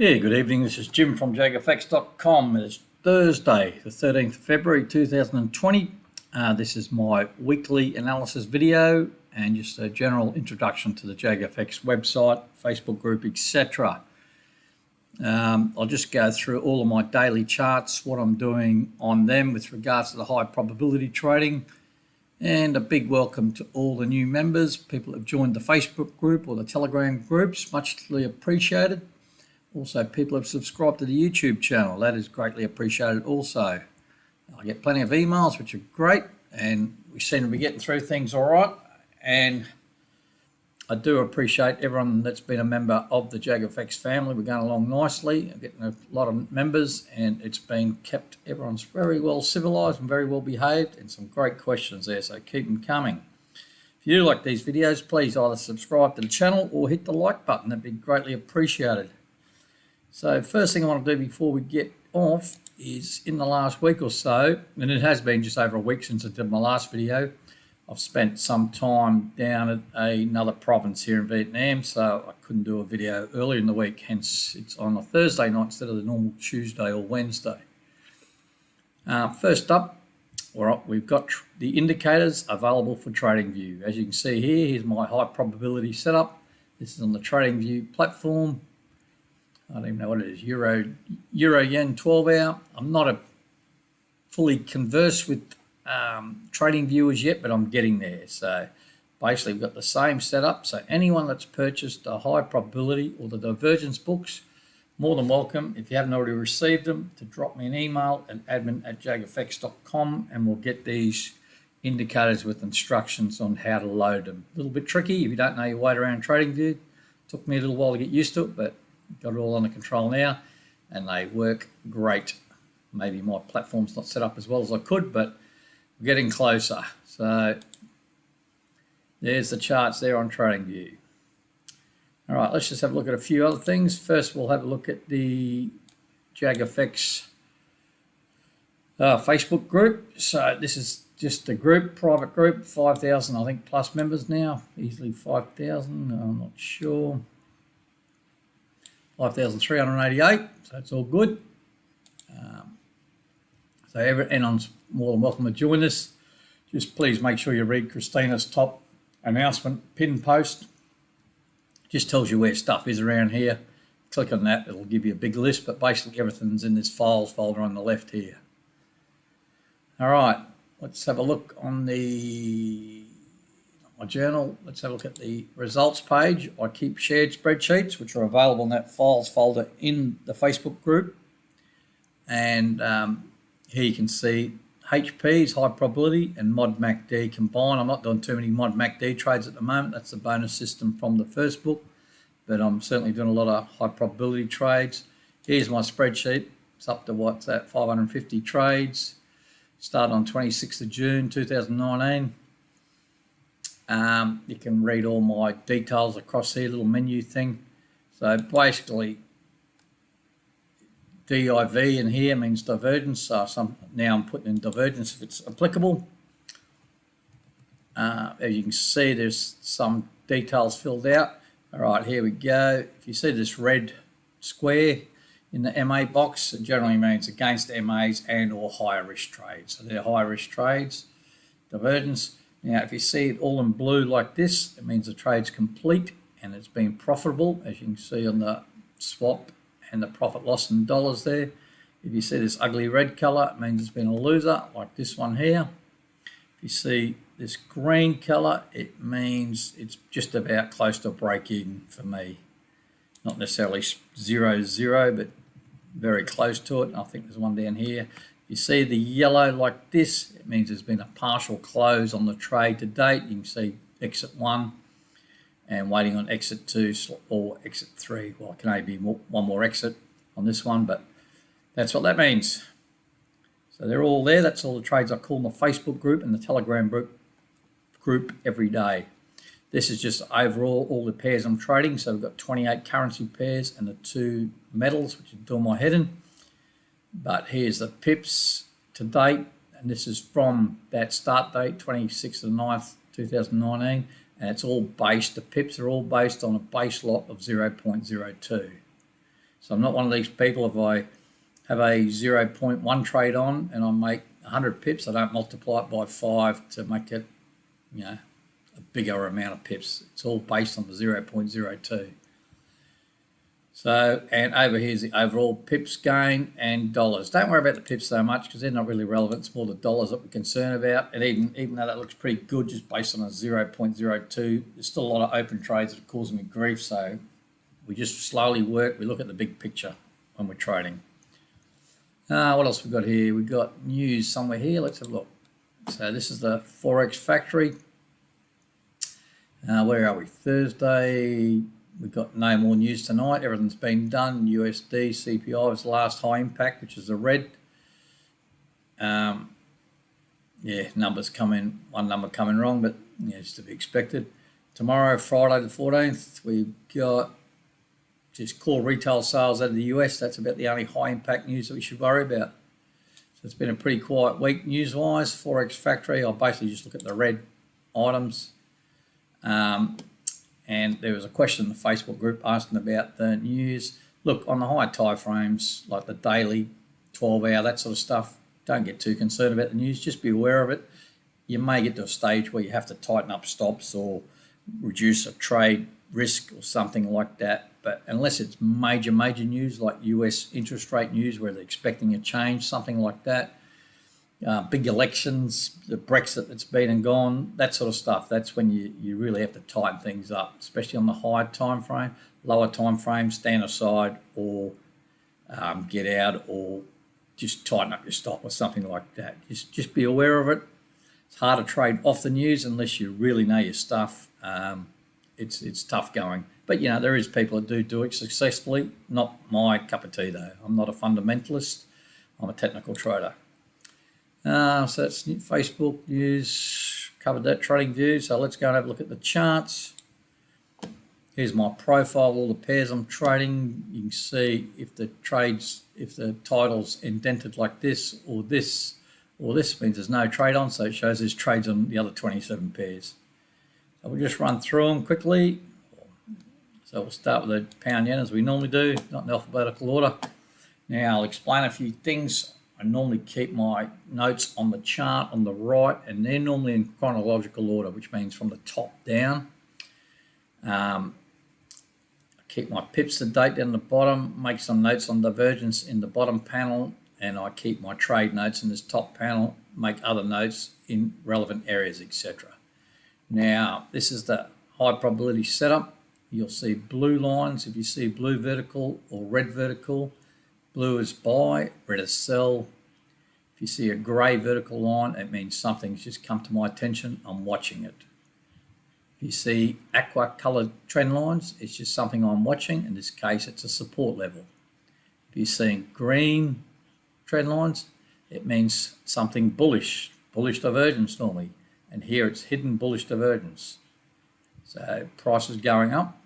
Yeah, good evening. This is Jim from JAGfx.com. It's Thursday, the 13th of February 2020. This is my weekly analysis video and just a general introduction to the JAGfx website, Facebook group, etc. I'll just go through all of my daily charts, what I'm doing on them with regards to the high probability trading, and a big welcome to all the new members, people who have joined the Facebook group or the Telegram groups, muchly appreciated. Also, people have subscribed to the YouTube channel. That is greatly appreciated also. I get plenty of emails, which are great, and we seem to be getting through things all right. And I do appreciate everyone that's been a member of the JAGfx family. We're going along nicely. I'm getting a lot of members, and it's been kept. Everyone's very well civilized and very well behaved, and some great questions there, so keep them coming. If you do like these videos, please either subscribe to the channel or hit the like button. That'd be greatly appreciated. So first thing I want to do before we get off is in the last week or so, and it has been just over a week since I did my last video, I've spent some time down at another province here in Vietnam, so I couldn't do a video earlier in the week, hence it's on a Thursday night instead of the normal Tuesday or Wednesday. First up, we've got the indicators available for TradingView. As you can see here, here's my high probability setup. This is on the TradingView platform. I don't even know what it is, Euro Yen 12 hour. I'm not a fully conversed with trading viewers yet, but I'm getting there. So basically we've got the same setup. So anyone that's purchased a high probability or the Divergence books, more than welcome, if you haven't already received them, to drop me an email at admin@jagfx.com, and we'll get these indicators with instructions on how to load them. A little bit tricky if you don't know your way around TradingView. Took me a little while to get used to it, but got it all under control now, and they work great. Maybe my platform's not set up as well as I could, but we're getting closer. So there's the charts there on TradingView. All right, let's just have a look at a few other things. First, we'll have a look at the JAGfx Facebook group. So this is just a group, private group, 5,000, I think, plus members now. Easily 5,000, I'm not sure. 5,388, so it's all good. So anyone's more than welcome to join us. Just please make sure you read Christina's top announcement pin post. Just tells you where stuff is around here. Click on that, it'll give you a big list, but basically everything's in this files folder on the left here. All right, let's have a look on my journal. Let's have a look at the results page. I keep shared spreadsheets, which are available in that files folder in the Facebook group. And here you can see HPs, high probability, and Mod MACD combined. I'm not doing too many Mod MACD trades at the moment. That's the bonus system from the first book, but I'm certainly doing a lot of high probability trades. Here's my spreadsheet. It's up to what's that, 550 trades. Started on 26th of June 2019. You can read all my details across here, little menu thing. So basically, DIV in here means divergence. So now I'm putting in divergence if it's applicable. As you can see, there's some details filled out. All right, here we go. If you see this red square in the MA box, it generally means against MAs and or higher risk trades. So they're high risk trades, divergence. Now, if you see it all in blue like this, it means the trade's complete and it's been profitable, as you can see on the swap and the profit loss in dollars there. If you see this ugly red color, it means it's been a loser, like this one here. If you see this green color, it means it's just about close to break even for me. Not necessarily 0-0, but very close to it. I think there's one down here. You see the yellow like this, it means there's been a partial close on the trade to date. You can see exit 1 and waiting on exit 2 or exit 3. Well, it can only be one more exit on this one, but that's what that means. So they're all there. That's all the trades I call in the Facebook group and the Telegram group every day. This is just overall all the pairs I'm trading. So we've got 28 currency pairs and the 2 metals, which is doing my head in. But here's the pips to date, and this is from that start date, 26th of the 9th, 2019, and it's all based, the pips are all based on a base lot of 0.02. So I'm not one of these people, if I have a 0.1 trade on and I make 100 pips, I don't multiply it by 5 to make it, a bigger amount of pips. It's all based on the 0.02. So, and over here is the overall pips gain and dollars. Don't worry about the pips so much because they're not really relevant. It's more the dollars that we're concerned about. And even though that looks pretty good just based on a 0.02, there's still a lot of open trades that are causing me grief. So we just slowly work. We look at the big picture when we're trading. What else we got here? We got news somewhere here. Let's have a look. So this is the Forex Factory. Where are we? Thursday. We've got no more news tonight. Everything's been done. USD, CPI was the last high impact, which is the red. Numbers come in, one number coming wrong, but it's to be expected. Tomorrow, Friday the 14th, we've got just core retail sales out of the US. That's about the only high impact news that we should worry about. So it's been a pretty quiet week news-wise. Forex Factory, I'll basically just look at the red items. And there was a question in the Facebook group asking about the news. Look, on the higher time frames, like the daily, 12-hour, that sort of stuff, don't get too concerned about the news. Just be aware of it. You may get to a stage where you have to tighten up stops or reduce a trade risk or something like that. But unless it's major news like US interest rate news where they're expecting a change, something like that, big elections, the Brexit that's been and gone, that sort of stuff, that's when you really have to tighten things up, especially on the higher time frame. Lower time frame, stand aside or get out or just tighten up your stop or something like that. Just be aware of it. It's hard to trade off the news unless you really know your stuff. It's tough going. But, there is people that do it successfully. Not my cup of tea, though. I'm not a fundamentalist. I'm a technical trader. So that's Facebook news, covered that, trading view. So let's go and have a look at the charts. Here's my profile, all the pairs I'm trading. You can see if the title's indented like this or this means there's no trade on, so it shows there's trades on the other 27 pairs. So we'll just run through them quickly. So we'll start with the pound yen as we normally do, not in alphabetical order. Now I'll explain a few things. I normally keep my notes on the chart on the right, and they're normally in chronological order, which means from the top down. I keep my pips to date down the bottom, make some notes on divergence in the bottom panel, and I keep my trade notes in this top panel, make other notes in relevant areas, etc. Now, this is the high probability setup. You'll see blue lines. If you see blue vertical or red vertical, blue is buy, red is sell. If you see a grey vertical line, it means something's just come to my attention. I'm watching it. If you see aqua coloured trend lines, it's just something I'm watching. In this case, it's a support level. If you're seeing green trend lines, it means something bullish divergence normally. And here it's hidden bullish divergence. So price is going up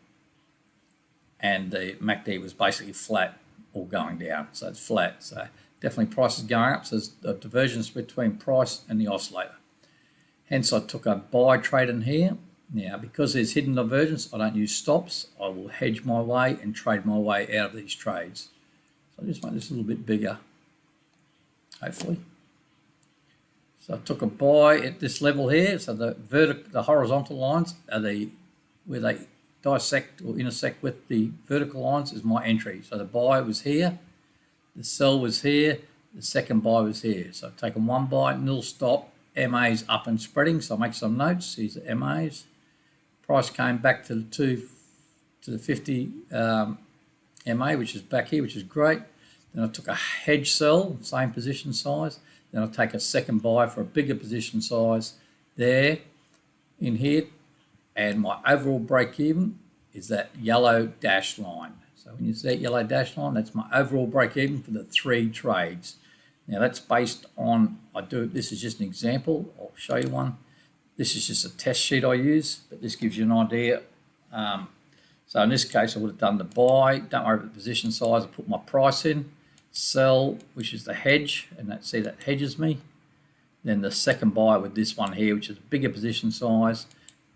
and the MACD was basically flat or going down. So it's flat. So definitely price is going up. So there's a divergence between price and the oscillator. Hence I took a buy trade in here. Now because there's hidden divergence, I don't use stops. I will hedge my way and trade my way out of these trades. So I'll just make this a little bit bigger, hopefully. So I took a buy at this level here. So the horizontal lines are where they dissect or intersect with the vertical lines is my entry. So the buy was here, the sell was here, the second buy was here. So I've taken one buy, nil stop, MA's up and spreading. So I make some notes. These are MA's. Price came back to the 50 MA, which is back here, which is great. Then I took a hedge sell, same position size. Then I'll take a second buy for a bigger position size there in here. And my overall break even is that yellow dashed line. So when you see that yellow dashed line, that's my overall break even for the 3 trades. Now that's based on, this is just an example. I'll show you one. This is just a test sheet I use, but this gives you an idea. So in this case, I would have done the buy. Don't worry about the position size. I put my price in. Sell, which is the hedge, and see that hedges me. Then the second buy with this one here, which is a bigger position size,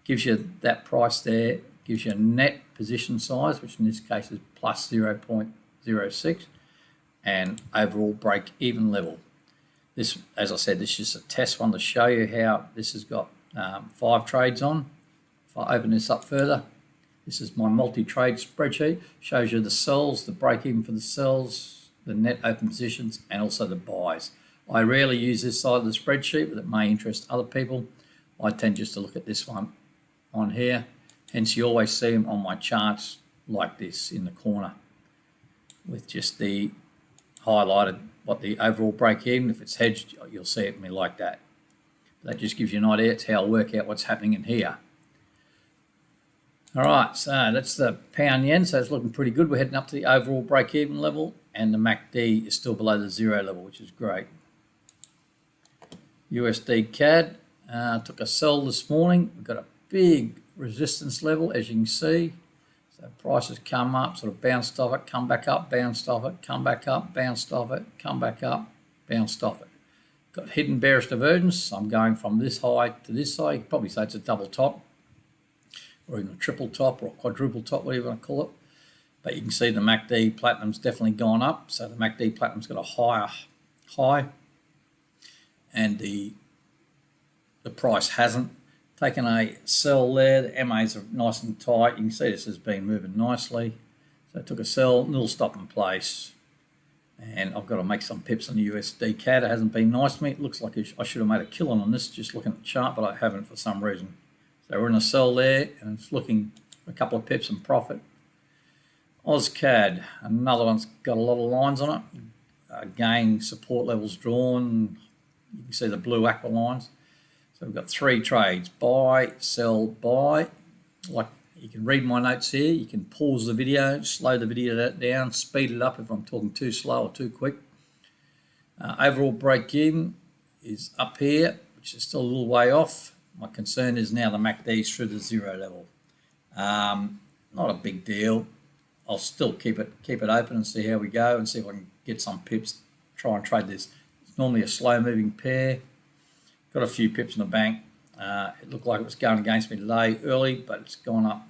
gives you that price there, gives you a net position size, which in this case is plus 0.05. 0.06, and overall break even level. This, as I said, this is just a test one to show you how this has got 5 trades on. If I open this up further, this is my multi-trade spreadsheet. Shows you the sells, the break even for the sells, the net open positions, and also the buys. I rarely use this side of the spreadsheet, but it may interest other people. I tend just to look at this one on here. Hence, you always see them on my charts like this in the corner with just the highlighted what the overall break even. If it's hedged, you'll see it me like that. That just gives you an idea. It's how I work out what's happening in here. All right, so that's the pound yen. So it's looking pretty good. We're heading up to the overall break even level, and the MACD is still below the 0 level, which is great. USD CAD took a sell this morning. We've got a big resistance level, as you can see. So prices come up, sort of bounced off it, come back up, bounced off it, come back up, bounced off it, come back up, bounced off it. Got hidden bearish divergence. I'm going from this high to this high. You could probably say it's a double top, or even a triple top, or a quadruple top, whatever you want to call it. But you can see the MACD Platinum's definitely gone up. So the MACD Platinum's got a higher high, and the price hasn't. Taken a sell there. The MAs are nice and tight. You can see this has been moving nicely. So I took a sell, little stop in place. And I've got to make some pips on the USD CAD. It hasn't been nice to me. It looks like I should have made a killing on this just looking at the chart, but I haven't for some reason. So we're in a sell there, and it's looking for a couple of pips in profit. AusCAD, another one's got a lot of lines on it. Again, support levels drawn. You can see the blue aqua lines. So we've got 3 trades: buy, sell, buy. Like, you can read my notes here. You can pause the video, slow the video down, speed it up if I'm talking too slow or too quick. Overall break even is up here, which is still a little way off. My concern is now the MACD is through the 0 level. Not a big deal. I'll still keep it open and see how we go, and see if I can get some pips. Try and trade this. It's normally a slow moving pair. Got a few pips in the bank. It looked like it was going against me today early, but it's gone up,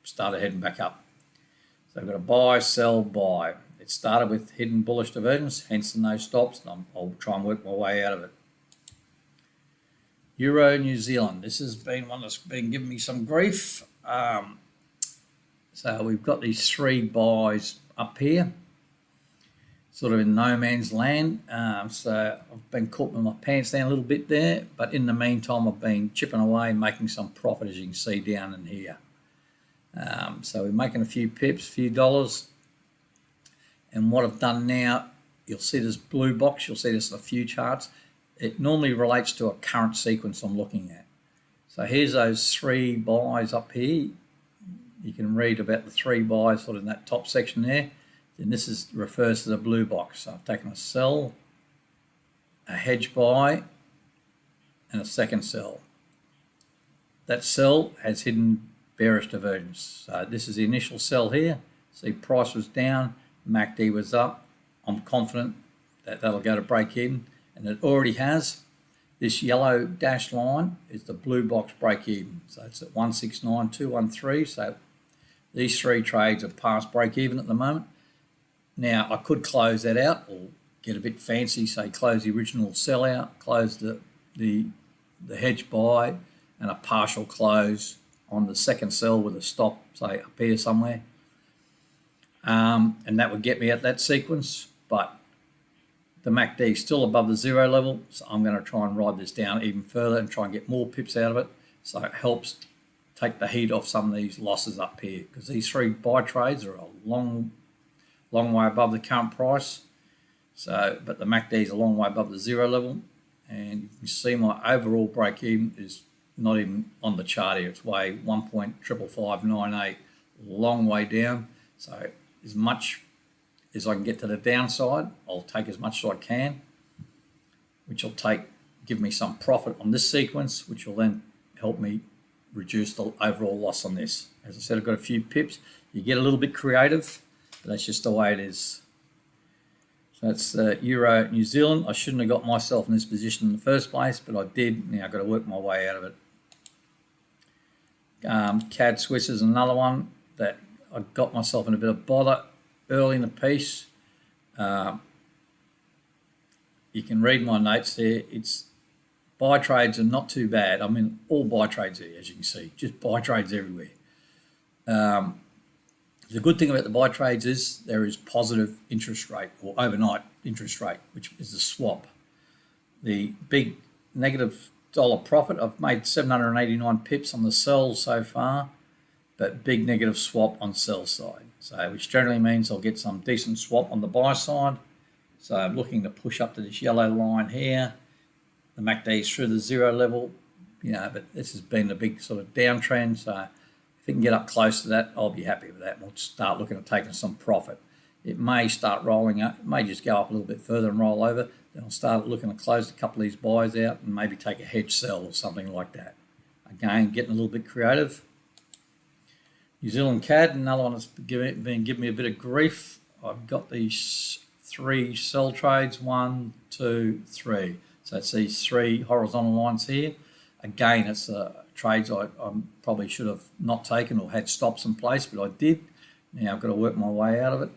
started heading back up. So I've got a buy, sell, buy. It started with hidden bullish divergence, hence the no stops, and I'll try and work my way out of it. Euro New Zealand. This has been one that's been giving me some grief. So we've got these 3 buys up here, sort of in no man's land. So I've been caught with my pants down a little bit there, but in the meantime I've been chipping away, making some profit, as you can see down in here. So we're making a few pips, a few dollars. And what I've done now, you'll see this blue box, you'll see this in a few charts. It normally relates to a current sequence I'm looking at. So here's those 3 buys up here. You can read about the 3 buys sort of in that top section there. And this refers to the blue box. So I've taken a sell, a hedge buy, and a second sell. That sell has hidden bearish divergence. So this is the initial sell here. See, price was down, MACD was up. I'm confident that that'll go to break even, and it already has. This yellow dashed line is the blue box break even. So it's at 169.213. So these 3 trades are past break even at the moment. Now, I could close that out or get a bit fancy, say close the original sell out, close the hedge buy, and a partial close on the second sell with a stop, say up here somewhere. And that would get me at that sequence, but the MACD is still above the 0 level, so I'm going to try and ride this down even further and try and get more pips out of it, so it helps take the heat off some of these losses up here, because these 3 buy trades are a long way above the current price. So, but the MACD is a long way above the 0 level, and you can see my overall break even is not even on the chart here. It's way 1.55598, long way down. So as much as I can get to the downside, I'll take as much as I can, which will give me some profit on this sequence, which will then help me reduce the overall loss on this. As I said, I've got a few pips. You get a little bit creative, but that's just the way it is. So that's Euro New Zealand. I shouldn't have got myself in this position in the first place, but I did. Now I've got to work my way out of it. CAD Swiss is another one that I got myself in a bit of bother. early in the piece. You can read my notes there. It's buy trades are not too bad. I mean, all buy trades there, as you can see, just buy trades everywhere. The good thing about the buy trades is there is positive interest rate or overnight interest rate, which is the swap. The big negative dollar profit, I've made 789 pips on the sell so far, but big negative swap on sell side. So which generally means I'll get some decent swap on the buy side. So I'm looking to push up to this yellow line here. The MACD is through the zero level, but this has been a big sort of downtrend. So if it can get up close to that, I'll be happy with that. We'll start looking at taking some profit. It may start rolling up. It may just go up a little bit further and roll over. Then I'll start looking to close a couple of these buys out and maybe take a hedge sell or something like that. Again, getting a little bit creative. New Zealand CAD, another one that's been giving me a bit of grief. I've got these 3 sell trades, 1, 2, 3. So it's these 3 horizontal lines here. Again, it's trades I probably should have not taken or had stops in place, but I did. Now I've got to work my way out of it.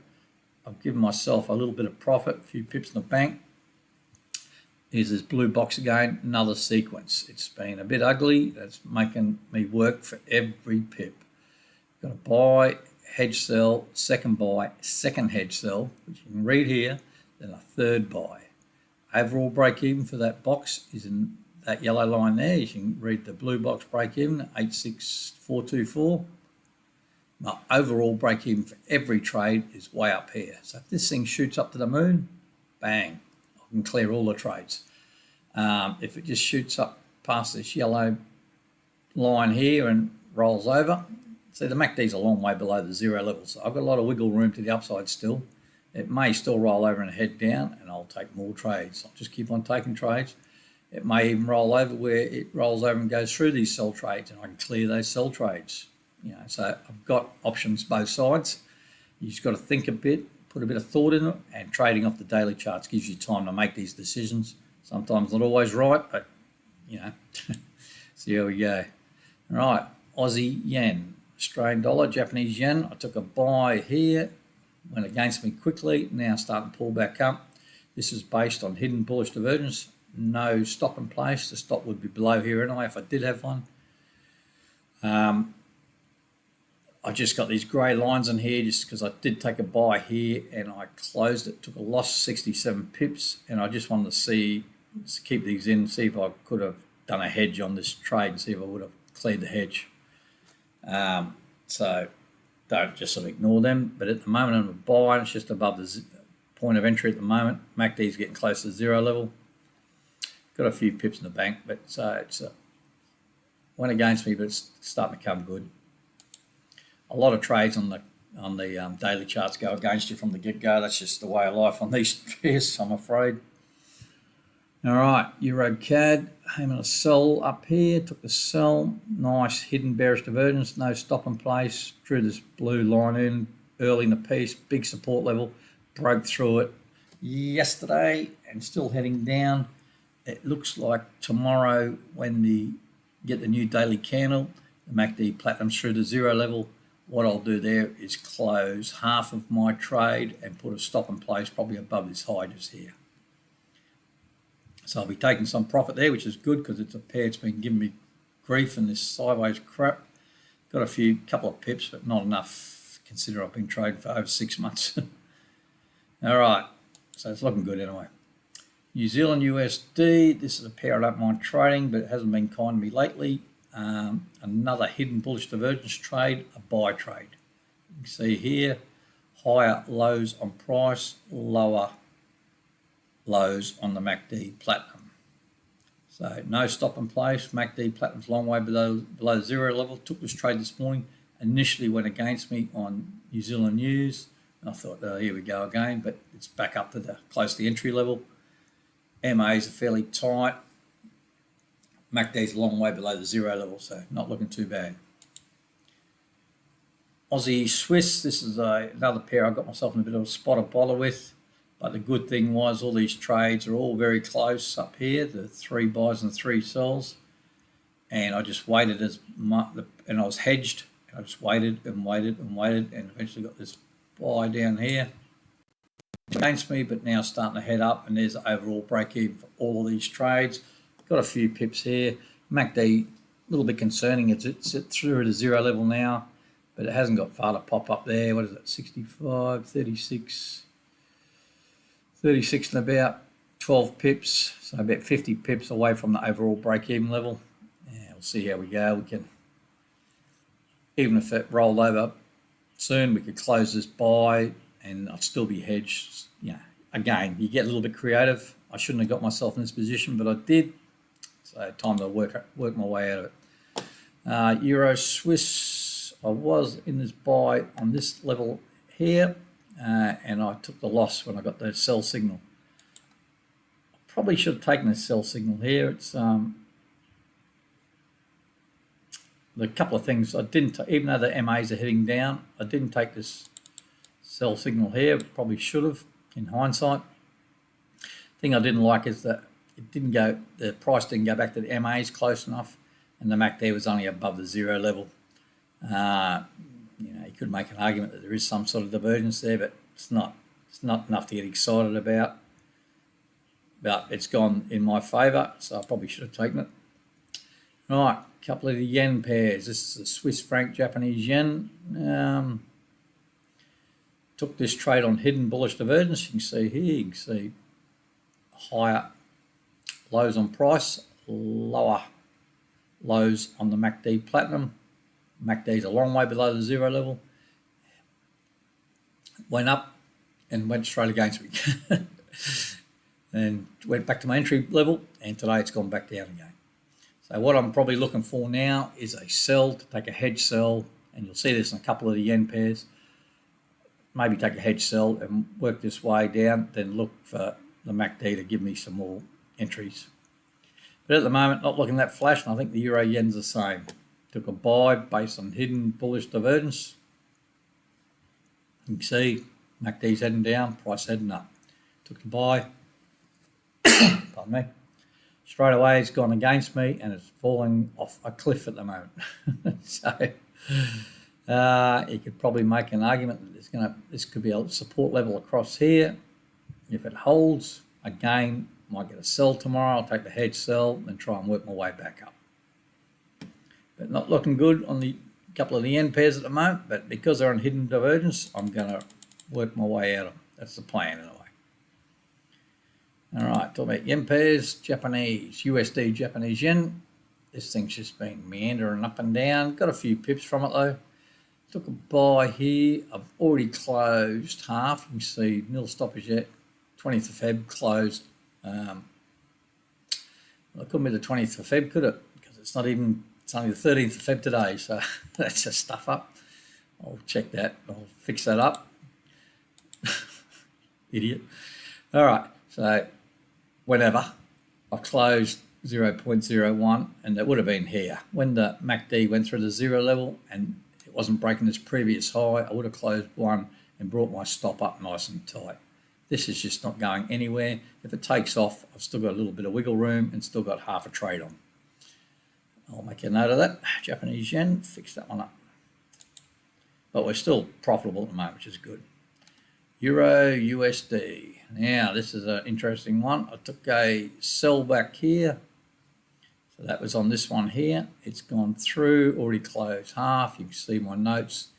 I've given myself a little bit of profit, a few pips in the bank. Here's this blue box again, another sequence. It's been a bit ugly. That's making me work for every pip. Got to buy, hedge sell, second buy, second hedge sell, which you can read here, then a third buy. Overall break even for that box is in that yellow line there. You can read the blue box break even, 86424. My overall break even for every trade is way up here. So if this thing shoots up to the moon, bang, I can clear all the trades. If it just shoots up past this yellow line here and rolls over, see the MACD is a long way below the zero level, so I've got a lot of wiggle room to the upside still. It may still roll over and head down, and I'll take more trades. I'll just keep on taking trades. It may even roll over where it rolls over and goes through these sell trades, and I can clear those sell trades. So I've got options both sides. You just got to think a bit, put a bit of thought in it, and trading off the daily charts gives you time to make these decisions. Sometimes not always right, but see how we go. All right, Aussie yen, Australian dollar, Japanese yen. I took a buy here, went against me quickly, now starting to pull back up. This is based on hidden bullish divergence. No stop in place. The stop would be below here anyway if I did have one. I just got these grey lines in here just because I did take a buy here and I closed it, took a loss 67 pips, and I just wanted to keep these in, see if I could have done a hedge on this trade and see if I would have cleared the hedge. So don't just sort of ignore them. But at the moment I'm a buy, it's just above the point of entry at the moment. MACD is getting close to zero level. Got a few pips in the bank, but it's went against me, but it's starting to come good. A lot of trades on the daily charts go against you from the get-go. That's just the way of life on these shares, I'm afraid. All right, Euro CAD, aiming a sell up here, took the sell, nice hidden bearish divergence, no stop in place, drew this blue line in early in the piece, big support level, broke through it yesterday and still heading down. It looks like tomorrow when get the new daily candle, the MACD platinum's through the zero level. What I'll do there is close half of my trade and put a stop in place probably above this high just here. So I'll be taking some profit there, which is good because it's a pair that's been giving me grief in this sideways crap. Got a couple of pips, but not enough. Consider I've been trading for over 6 months. All right, so it's looking good anyway. New Zealand USD, this is a pair I don't mind trading, but it hasn't been kind to me lately. Another hidden bullish divergence trade, a buy trade. You can see here, higher lows on price, lower lows on the MACD platinum. So no stop in place. MACD platinum's a long way below zero level. Took this trade this morning. Initially went against me on New Zealand news. I thought, oh, here we go again, but it's back up to close to the entry level. MAs are fairly tight. MACD's a long way below the zero level, so not looking too bad. Aussie Swiss, this is another pair I got myself in a bit of a spot of bother with. But the good thing was all these trades are all very close up here, the 3 buys and 3 sells. And I just waited and I was hedged. I just waited and waited and waited and eventually got this buy down here against me, but now starting to head up, and there's the overall break even for all of these trades. Got a few pips here. MACD, a little bit concerning. It's through at a zero level now, but it hasn't got far to pop up there. What is it? 65, 36 and about 12 pips, so about 50 pips away from the overall break-even level. Yeah, we'll see how we go. We can, even if it rolled over soon, we could close this buy and I'd still be hedged. Yeah, again, you get a little bit creative. I shouldn't have got myself in this position, but I did. So time to work my way out of it. Euro Swiss, I was in this buy on this level here, and I took the loss when I got the sell signal. Probably should have taken the sell signal here. It's the couple of things I didn't, even though the MAs are heading down, I didn't take this sell signal here. Probably should have, in hindsight. Thing I didn't like is that it didn't go, the price didn't go back to the MAs close enough, and the MACD was only above the zero level. You know, you could make an argument that there is some sort of divergence there, but it's not enough to get excited about. But it's gone in my favour, so I probably should have taken it. Right, a couple of the yen pairs. This is the Swiss franc, Japanese yen. Took this trade on hidden bullish divergence. You can see here, you can see higher lows on price, lower lows on the MACD platinum. MACD is a long way below the zero level. Went up and went straight against me. And went back to my entry level, and today it's gone back down again. So what I'm probably looking for now is a sell, to take a hedge sell, and you'll see this in a couple of the yen pairs. Maybe take a hedge sell and work this way down, then look for the MACD to give me some more entries. But at the moment, not looking that flash, and I think the euro yen's the same. Took a buy based on hidden bullish divergence. You can see MACD's heading down, price heading up. Took the buy. Pardon me. Straight away, it's gone against me, and it's falling off a cliff at the moment. So you could probably make an argument that this could be a support level across here. If it holds, again, might get a sell tomorrow. I'll take the hedge sell and try and work my way back up. But not looking good on the couple of the yen pairs at the moment. But because they're on hidden divergence, I'm going to work my way out of them. That's the plan anyway. All right, talk about yen pairs, Japanese, USD, Japanese yen. This thing's just been meandering up and down. Got a few pips from it though. Took a buy here. I've already closed half. You can see nil stoppage yet. 20th of Feb closed. Well, it couldn't be the 20th of Feb, could it? Because it's only the 13th of Feb today. So that's just stuff up. I'll check that. I'll fix that up. Idiot. All right. So whenever I've closed 0.01, and it would have been here when the MACD went through the zero level and it wasn't breaking its previous high, I would have closed one and brought my stop up nice and tight. This is just not going anywhere. If it takes off, I've still got a little bit of wiggle room and still got half a trade on. I'll make a note of that. Japanese yen, fix that one up. But we're still profitable at the moment, which is good. Euro USD. Now, this is an interesting one. I took a sell back here. So that was on this one here. It's gone through, already closed half. You can see my notes.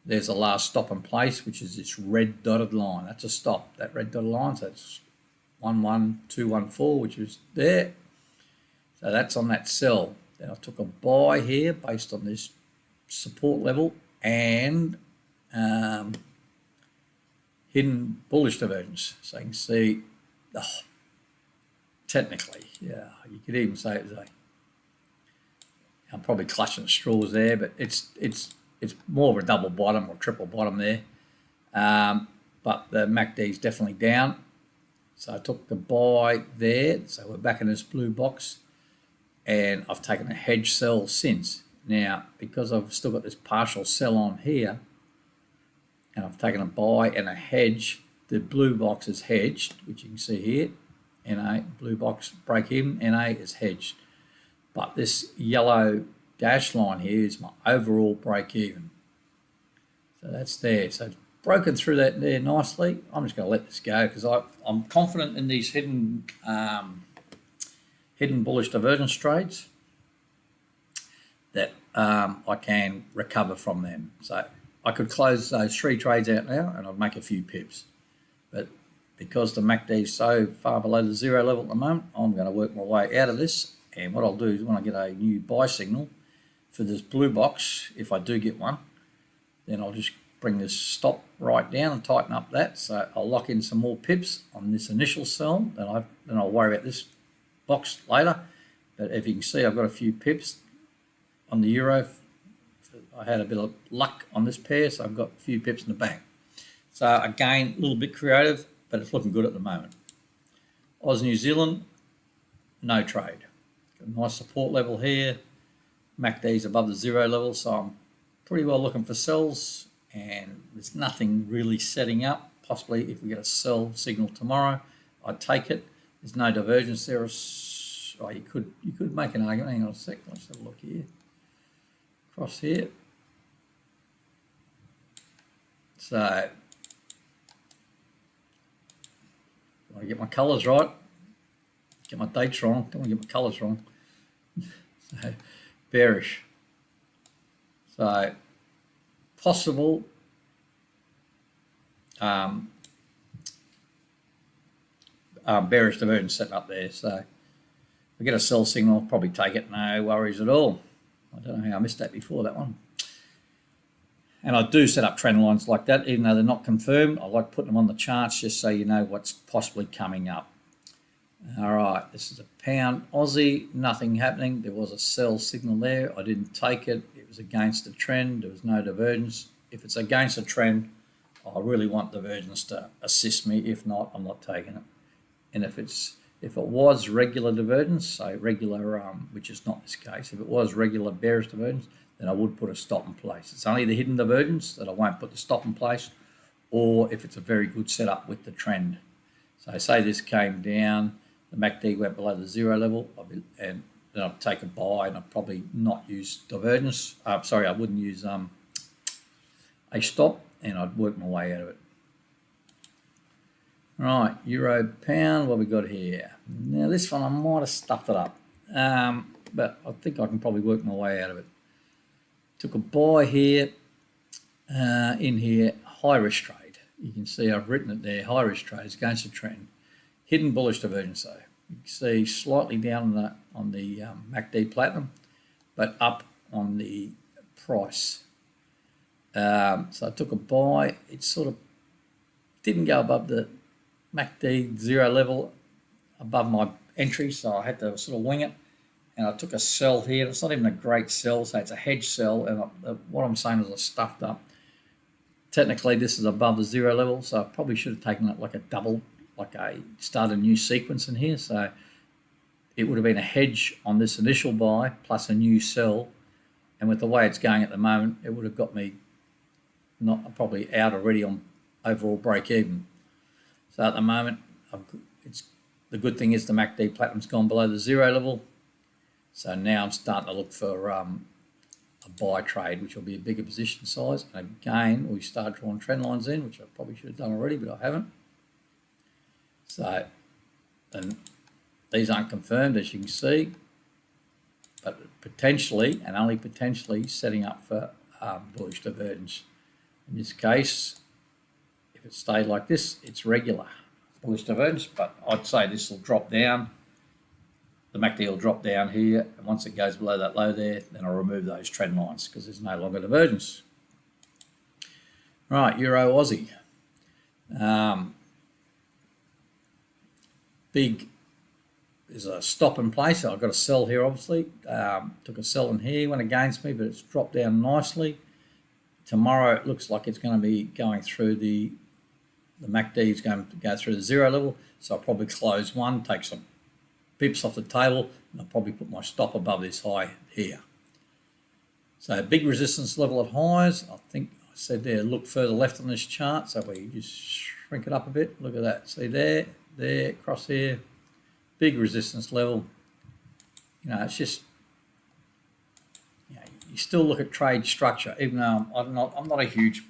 There's the last stop in place, which is this red dotted line. That's a stop, that red dotted line. So that's 11214, which is there. So that's on that sell. Then I took a buy here based on this support level and hidden bullish divergence. So you can see, technically, yeah, you could even say it was I'm probably clutching at straws there, but it's more of a double bottom or triple bottom there. But the MACD is definitely down. So I took the buy there. So we're back in this blue box, and I've taken a hedge sell since. Now, because I've still got this partial sell on here, and I've taken a buy and a hedge, the blue box is hedged, which you can see here. NA, blue box break even, NA is hedged. But this yellow dash line here is my overall break even. So that's there. So broken through that there nicely. I'm just going to let this go because I'm confident in these hidden bullish divergence trades that I can recover from them. So I could close those 3 trades out now and I'd make a few pips. But because the MACD is so far below the 0 level at the moment, I'm going to work my way out of this. And what I'll do is when I get a new buy signal for this blue box, if I do get one, then I'll just bring this stop right down and tighten up that. So I'll lock in some more pips on this initial sell. Then I'll worry about this box later. But if you can see, I've got a few pips on the euro. I had a bit of luck on this pair, so I've got a few pips in the bank. So again, a little bit creative, but it's looking good at the moment. Oz New Zealand, no trade. Got a nice support level here. MACD's above the 0 level, so I'm pretty well looking for sells, and there's nothing really setting up. Possibly if we get a sell signal tomorrow, I'd take it. There's no divergence there. Oh, you could make an argument. Hang on a sec. Let's have a look here. Across here. So I want to get my colours right. Get my dates wrong. Don't want to get my colours wrong. So bearish. So possible bearish divergence set up there. So if I get a sell signal, I'll probably take it. No worries at all. I don't know how I missed that before, that one. And I do set up trend lines like that, even though they're not confirmed. I like putting them on the charts just so you know what's possibly coming up. All right, this is a pound Aussie, nothing happening. There was a sell signal there. I didn't take it. It was against the trend. There was no divergence. If it's against a trend, I really want divergence to assist me. If not, I'm not taking it. And if it was regular divergence, so regular, which is not this case, if it was regular bearish divergence, then I would put a stop in place. It's only the hidden divergence that I won't put the stop in place, or if it's a very good setup with the trend. So say this came down, the MACD went below the 0 level, and then I'd take a buy, and I'd probably not use divergence. I wouldn't use a stop, and I'd work my way out of it. Right, euro pound, what we got here? Now this one I might have stuffed it up, but I think I can probably work my way out of it. Took a buy here, in here, high risk trade. You can see I've written it there, high risk trades against the trend. Hidden bullish divergence though. You can see slightly down on the MACD platinum, but up on the price. So I took a buy. It sort of didn't go above the MACD 0 level above my entry, so I had to sort of wing it. And I took a sell here. It's not even a great sell, so it's a hedge sell. And what I'm saying is I stuffed up. Technically, this is above the 0 level, so I probably should have taken it like a double, start a new sequence in here. So it would have been a hedge on this initial buy plus a new sell. And with the way it's going at the moment, it would have got me probably out already on overall break even. So at the moment, the good thing is the MACD platinum's gone below the 0 level. So now I'm starting to look for a buy trade, which will be a bigger position size. And again, we start drawing trend lines in, which I probably should have done already, but I haven't. So, and these aren't confirmed, as you can see, but potentially, and only potentially, setting up for bullish divergence. In this case, if it stayed like this, it's regular bullish divergence, but I'd say this will drop down. The MACD will drop down here, and once it goes below that low there, then I'll remove those trend lines because there's no longer divergence. Right, Euro Aussie. There's a stop in place. I've got a sell here, obviously. Took a sell in here, went against me, but it's dropped down nicely. Tomorrow it looks like it's going to be going through the MACD is going to go through the 0 level, so I'll probably close one, take some pips off the table, and I'll probably put my stop above this high here. So big resistance level at highs. I think I said there, look further left on this chart, so we just shrink it up a bit. Look at that. See there, across here, big resistance level. It's just, you still look at trade structure, even though I'm not a huge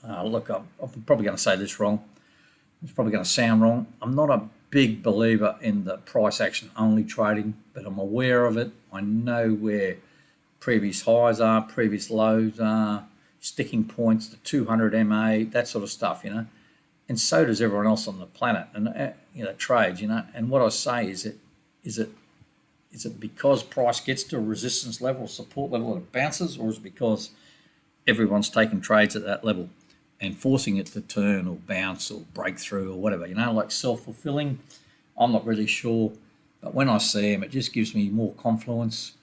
look, I'm probably going to say this wrong. It's probably going to sound wrong. I'm not a big believer in the price action only trading, but I'm aware of it. I know where previous highs are, previous lows are, sticking points, the 200 MA, that sort of stuff, And so does everyone else on the planet, and trades, And what I say is it because price gets to a resistance level, support level, and it bounces, or is it because everyone's taking trades at that level and forcing it to turn or bounce or break through or whatever, like self-fulfilling? I'm not really sure, but when I see them, it just gives me more confluence.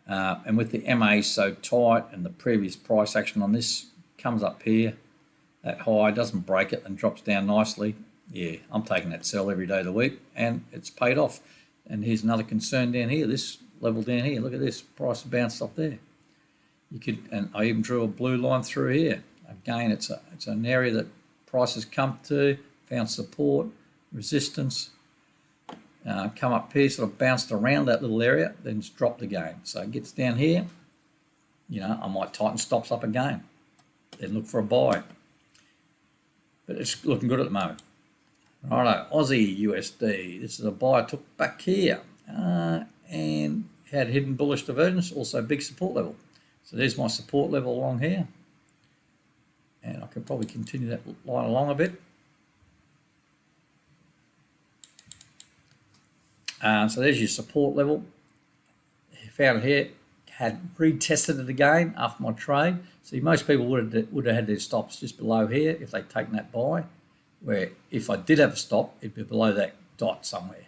And with the MA so tight and the previous price action on this comes up here, that high doesn't break it and drops down nicely. Yeah, I'm taking that sell every day of the week, and it's paid off. And here's another concern down here, this level down here. Look at this, price bounced off there. You could, and I even drew a blue line through here. Again, it's an area that prices come to, found support, resistance, come up here, sort of bounced around that little area, then it's dropped again. So it gets down here, I might tighten stops up again, then look for a buy. But it's looking good at the moment. Righto, Aussie USD. This is a buy I took back here and had hidden bullish divergence, also big support level. So there's my support level along here. And I can probably continue that line along a bit. So there's your support level. Found it here, had retested it again after my trade. See, most people would have had their stops just below here if they'd taken that buy, where if I did have a stop, it'd be below that dot somewhere.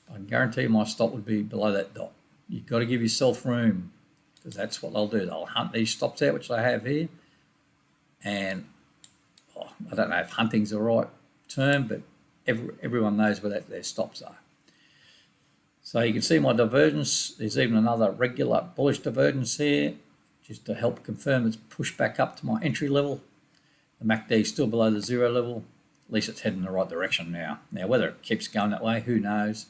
I can guarantee my stop would be below that dot. You've got to give yourself room, because that's what they'll do. They'll hunt these stops out, which they have here. And I don't know if hunting's the right term, but everyone knows where their stops are. So you can see my divergence. There's even another regular bullish divergence here, just to help confirm it's pushed back up to my entry level. The MACD is still below the zero level. At least it's heading in the right direction now. Now, whether it keeps going that way, who knows?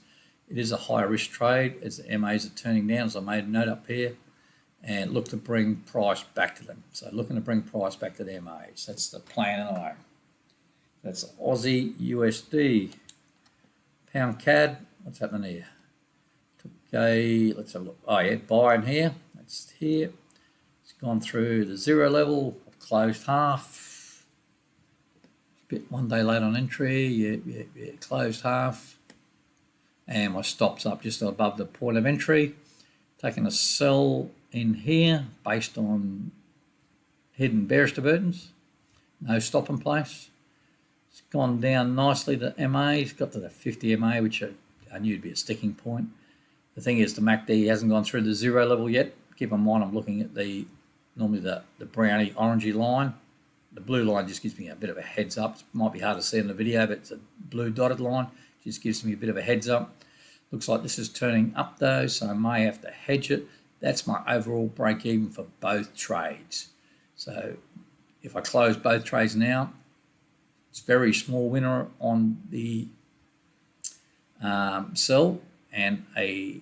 It is a high risk trade as the MAs are turning down, as I made a note up here, and look to bring price back to them. So looking to bring price back to the MAs. That's the plan anyway. That's Aussie USD. Pound CAD, what's happening here? Okay, let's have a look. Oh yeah, buy in here. That's here. It's gone through the zero level. I've closed half. Bit 1 day late on entry. Yeah, closed half. And my stop's up just above the point of entry. Taking a sell in here based on hidden bearish divergence. No stop in place. It's gone down nicely to MA. It's got to the 50 MA, which I knew would be a sticking point. The thing is, the MACD hasn't gone through the zero level yet. Keep in mind, I'm looking at normally the browny orangey line. The blue line just gives me a bit of a heads up. It might be hard to see in the video, but it's a blue dotted line. It just gives me a bit of a heads up. Looks like this is turning up though, so I may have to hedge it. That's my overall break even for both trades. So if I close both trades now, it's very small winner on the sell, and a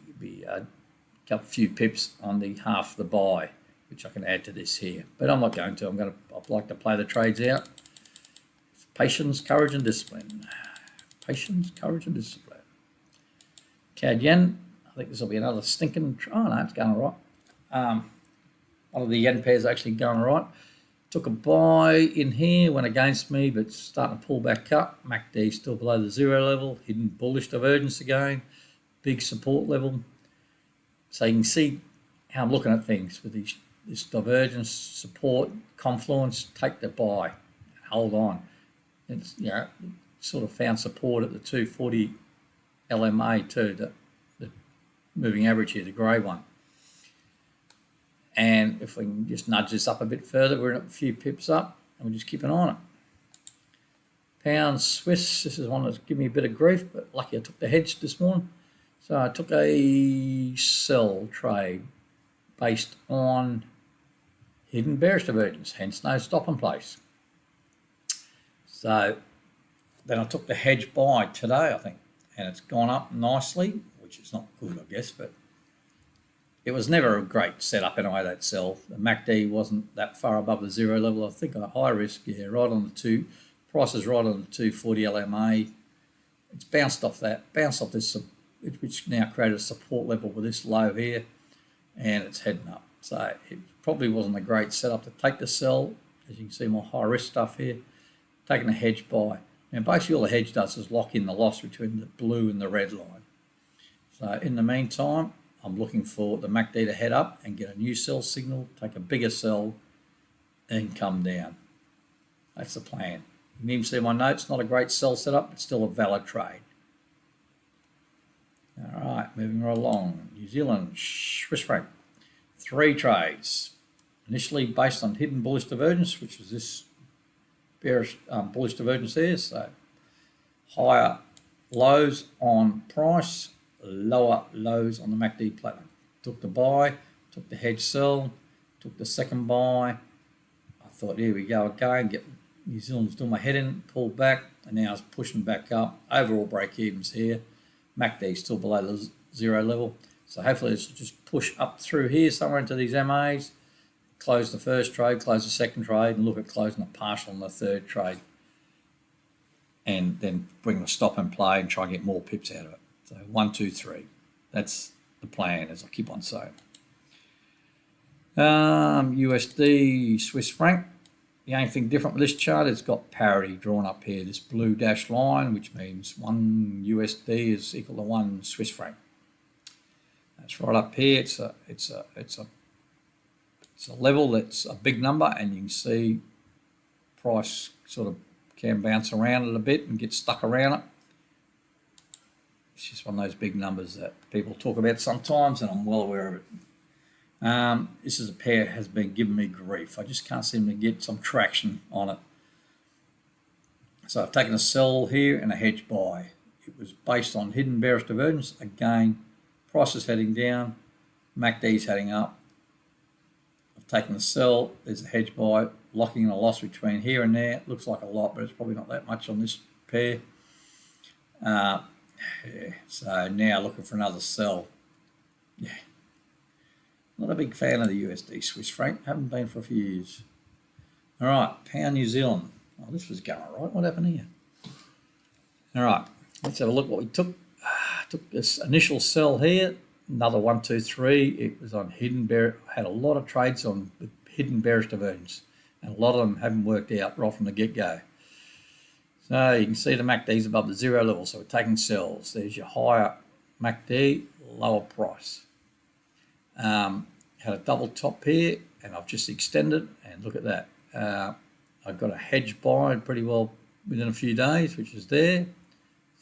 couple few pips on the half the buy, which I can add to this here. But I'm not going to. I'd like to play the trades out. Patience, courage, and discipline. Patience, courage, and discipline. CAD yen. I think this will be another stinking. Oh no, it's going all right. One of the yen pairs actually going all right. Took a buy in here, went against me, but starting to pull back up. MACD still below the zero level. Hidden bullish divergence again. Big support level. So you can see how I'm looking at things with this divergence, support, confluence. Take the buy, hold on. It's sort of found support at the 240 LMA too, the moving average here, the grey one. And if we can just nudge this up a bit further, we're a few pips up, and we'll just keep an eye on it. Pound Swiss, this is one that's given me a bit of grief, but lucky I took the hedge this morning. So I took a sell trade based on hidden bearish divergence, hence no stop in place. So then I took the hedge buy today, I think, and it's gone up nicely, which is not good, I guess, but it was never a great setup anyway, that sell. The MACD wasn't that far above the zero level. I think a high risk, yeah, right on the two. Price is right on the 240 LMA. It's bounced off this, which now created a support level with this low here, and it's heading up. So it probably wasn't a great setup to take the sell. As you can see, more high risk stuff here. Taking a hedge buy. Now basically all the hedge does is lock in the loss between the blue and the red line. So in the meantime, I'm looking for the MACD to head up and get a new sell signal, take a bigger sell, and come down. That's the plan. You can even see my notes, not a great sell setup, but still a valid trade. All right, moving right along. New Zealand, Swiss franc, 3 trades. Initially based on hidden bullish divergence, which is this bearish bullish divergence there. So higher lows on price, lower lows on the MACD pattern. Took the buy, took the hedge sell, took the second buy. I thought, here we go again, get New Zealand's doing my head in, pulled back, and now it's pushing back up. Overall break evens here. MACD still below the zero level. So hopefully it's just push up through here somewhere into these MAs. Close the first trade, close the second trade, and look at closing a partial on the third trade. And then bring the stop and play and try and get more pips out of it. So 1, 2, 3. That's the plan, as I keep on saying. USD, Swiss franc. The only thing different with this chart, it's got parity drawn up here, this blue dashed line, which means 1 USD is equal to 1 Swiss franc. That's right up here. It's a level that's a big number, and you can see price sort of can bounce around it a bit and get stuck around it. It's just one of those big numbers that people talk about sometimes, and I'm well aware of it. This is a pair has been giving me grief. I just can't seem to get some traction on it. So I've taken a sell here and a hedge buy. It was based on hidden bearish divergence. Again, price is heading down, MACD is heading up. I've taken a sell, there's a hedge buy, locking in a loss between here and there. It looks like a lot, but it's probably not that much on this pair. Yeah, so now looking for another sell. Yeah. Not a big fan of the USD Swiss franc. Haven't been for a few years. All right, pound New Zealand. Oh, this was going all right. What happened here? All right, let's have a look what we took. Took this initial sell here. Another 1, 2, 3. It was on hidden bear. Had a lot of trades on hidden bearish divergence, and a lot of them haven't worked out right from the get-go. So you can see the MACD is above the zero level, so we're taking sells. There's your higher MACD, lower price. Had a double top here, and I've just extended, and look at that. I've got a hedge buy pretty well within a few days, which is there.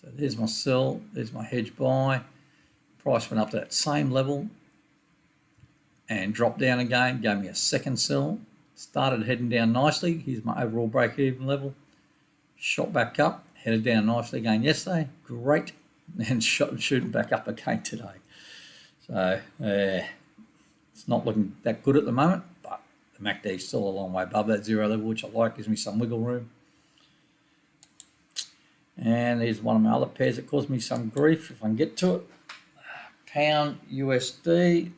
So there's my sell, there's my hedge buy. Price went up to that same level and dropped down again, gave me a second sell. Started heading down nicely. Here's my overall break-even level. Shot back up, headed down nicely again yesterday. Great. And shooting back up again today. So, it's not looking that good at the moment, but the MACD is still a long way above that zero level, which I like, gives me some wiggle room. And here's one of my other pairs that caused me some grief, if I can get to it. Pound USD,